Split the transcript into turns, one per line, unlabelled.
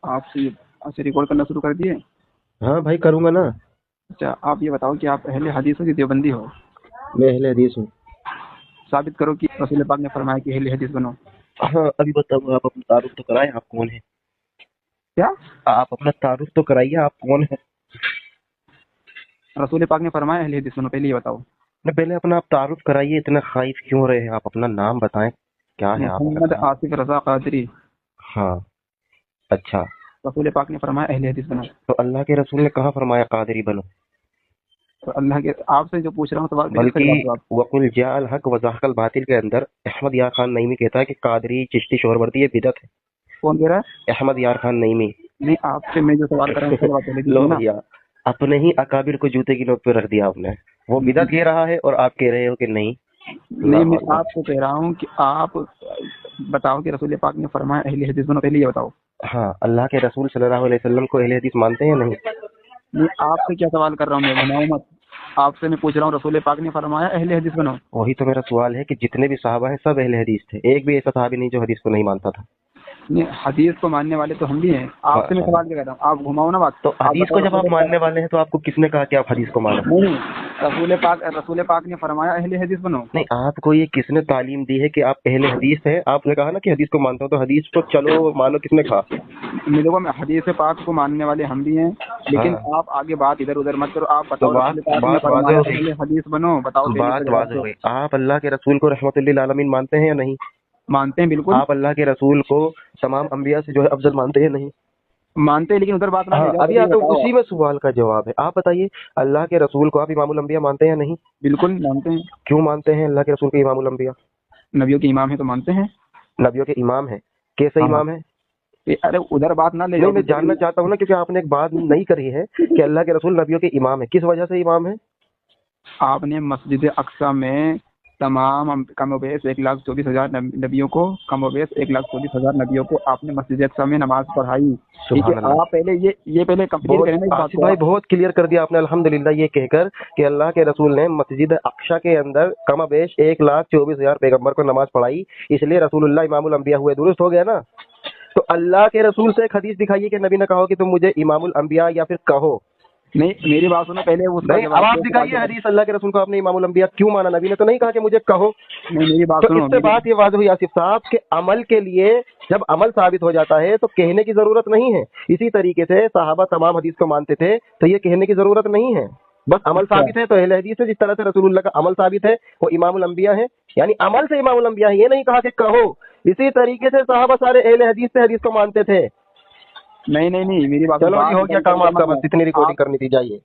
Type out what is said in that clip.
आपसे रिकॉर्ड करना शुरू कर दिए?
हाँ भाई करूँगा ना।
अच्छा, आप ये बताओ कि आप अहले हदीस हो कि देवबंदी हो?
मैं अहले हदीस हूँ।
साबित करो कि रसूल पाक ने फरमाया कि अहले हदीस बनो।
हाँ अभी बताओ, आप अपना तारुफ तो कराए, आप कौन है?
क्या?
आप अपना तारुफ तो कराइए, आप कौन है?
रसूल पाक ने फरमाया अहले हदीस बनो, पहले ये बताओ।
ना पहले अपना आप तारुफ कराइए, इतना खाइफ क्यों रहे हैं? आप अपना नाम बताएं, क्या है आपका
मोहम्मद
नाम?
आसिफ रजा कादरी।
हाँ अच्छा,
रसूल पाक ने फरमाया अहले हदीस बनो।
तो अल्लाह के रसूल ने कहाँ फरमाया कादरी बनो?
तो अल्लाह के, आपसे जो पूछ रहा हूँ सवाल, पहले इसका
बल्कि
जवाब दो आप।
वकुल जाअल हक वज़ाहकल बातिल के अंदर अहमद यार खान नईमी कहता है कि कादरी चिश्ती शोरवर्दी ये बिदअत है।
कौन कह रहा है?
अहमद यार खान नईमी।
नहीं, आपसे मैं जो सवाल कर रहा हूँ उसका जवाब पहले
लो
दीजिए ना।
भैया, अपने ही अकाबिर को जूते की नोक पे रख दिया आपने। वो बिदअत कह रहा है और आप कह रहे हो कि नहीं।
नहीं,
अल्लाह
मैं
अल्लाह।
आपको कह रहा हूँ कि आप बताओ कि रसूल पाक ने फरमाया अहले हदीस बनो, पहले ये बताओ।
हाँ, अल्लाह के रसूल सल्लल्लाहु अलैहि वसल्लम को अहले हदीस मानते हैं या नहीं?
नहीं, आपसे क्या सवाल कर रहा हूँ मैं, घुमाओ मत। आपसे मैं पूछ रहा हूँ रसूल पाक ने फरमाया अहले हदीस बनो।
वही तो मेरा सवाल है कि जितने भी सहाबा हैं सब अहले हदीस थे, एक भी ऐसा सहाबी नहीं जो हदीस को नहीं मानता था।
नहीं, हदीस को मानने वाले तो हम भी हैं।
हाँ
आपसे मैं
हाँ।
सवाल क्या कर रहा हूँ, आप घुमाओ ना बात।
तो
आप
हदीस
बताओ
को जब आप
रसूल पाक।
मानने वाले हैं तो आपको किसने कहा कि आप हदीस को मानो?
नहीं, रसूल पाक ने फरमाया अहले हदीस बनो।
नहीं, आपको ये किसने तालीम दी है कि आप अहले हदीस हैं? आपने कहा ना कि हदीस को मानता हूँ, तो हदीस को चलो मानो किसने कहा?
देखो, मैं हदीस पाक को मानने वाले हम भी हैं, लेकिन
हाँ,
आप आगे बात इधर उधर मत करो। आप
तो
बताओ
बात
रसूल पाक ने
बात वाज़ेह
फरमाया
हो गई।
अहले हदीस बनो, बताओ पहले इसका
बात
जवाब
वाज़ेह हो
दो।
गई। आप अल्लाह के रसूल को रहमतुल्लिल आलमीन मानते हैं या नहीं?
मानते हैं, बिल्कुल
आप अल्लाह के रसूल को तमाम अंबिया से जो है अफजल मानते हैं नहीं?
मानते हैं, लेकिन उधर बात ना ले
हाँ,
जाओ,
अभी
पहले ये
तो
बताओ
उसी
आप।
में सवाल का जवाब है। आप बताइए, अल्लाह के रसूल को आप इमामुल अंबिया मानते हैं या नहीं?
बिल्कुल मानते हैं।
क्यों मानते हैं अल्लाह के रसूल को इमामुल अंबिया?
नबियों के इमाम है तो मानते हैं।
नबियों के इमाम है, कैसे
हाँ,
इमाम है?
अरे उधर बात ना ले
नहीं,
जाओ
मैं
दूसरी।
जानना चाहता हूँ ना, क्योंकि आपने एक बात नहीं करी है कि अल्लाह के रसूल नबियों के इमाम है। किस वजह से इमाम है?
आपने मस्जिद अक्सा में तमाम कमोबेश 1,24,000 नबियों को, कमोबेश 1,24,000 नबियों को आपने मस्जिद अक्सा में नमाज पढ़ाई। ठीक है,
सुभान अल्लाह।
आप पहले ये पहले क्लियर
बहुत
करें ना इस बात
आसिफ
को
भाई,
आप।
बहुत क्लियर कर दिया आपने अल्हम्दुलिल्लाह, ये कहकर कि अल्लाह के रसूल ने मस्जिद अक्सा के अंदर कमोबेश 1,24,000 पैगंबर को नमाज पढ़ाई, इसलिए रसूलुल्लाह इमामुल अंबिया हुए। दुरुस्त हो गया ना? तो अल्लाह के रसूल से एक हदीस दिखाइए कि नबी ने कहा कि तुम मुझे इमामुल अंबिया या फिर कहो।
नहीं, मेरी बात सुनो पहले, उसका
नहीं, अब
जवाब
आप
दो सवाल
दिखाइए
के बाद।
हदीस, अल्लाह के रसूल को आपने इमामुल अंबिया क्यों माना? नबी ने तो नहीं कहा कि मुझे कहो।
नहीं, मेरी बात
तो
सुनो
इससे
मेरी।
बात ये वाज़ेह हुई आसिफ साहब कि अमल के लिए जब अमल साबित हो जाता है तो कहने की जरूरत नहीं है। इसी तरीके से सहाबा तमाम हदीस को मानते थे, तो ये कहने की जरूरत नहीं है। बस अमल
अच्छा,
साबित है तो अहले हदीस है। जिस तरह से रसूलुल्लाह का अमल साबित है वो इमामुल अंबिया है, यानी अमल से इमामुल अंबिया है, ये नहीं कहा कि कहो। इसी तरीके से सहाबा सारे अहले हदीस से हदीस को मानते थे।
नहीं नहीं नहीं, मेरी बात
चलो जी,
बात
हो
इधर
गया
उधर
काम
उधर
आपका,
मत
बस
जाओ
इतनी रिकॉर्डिंग
आप।
करनी थी, जाइए।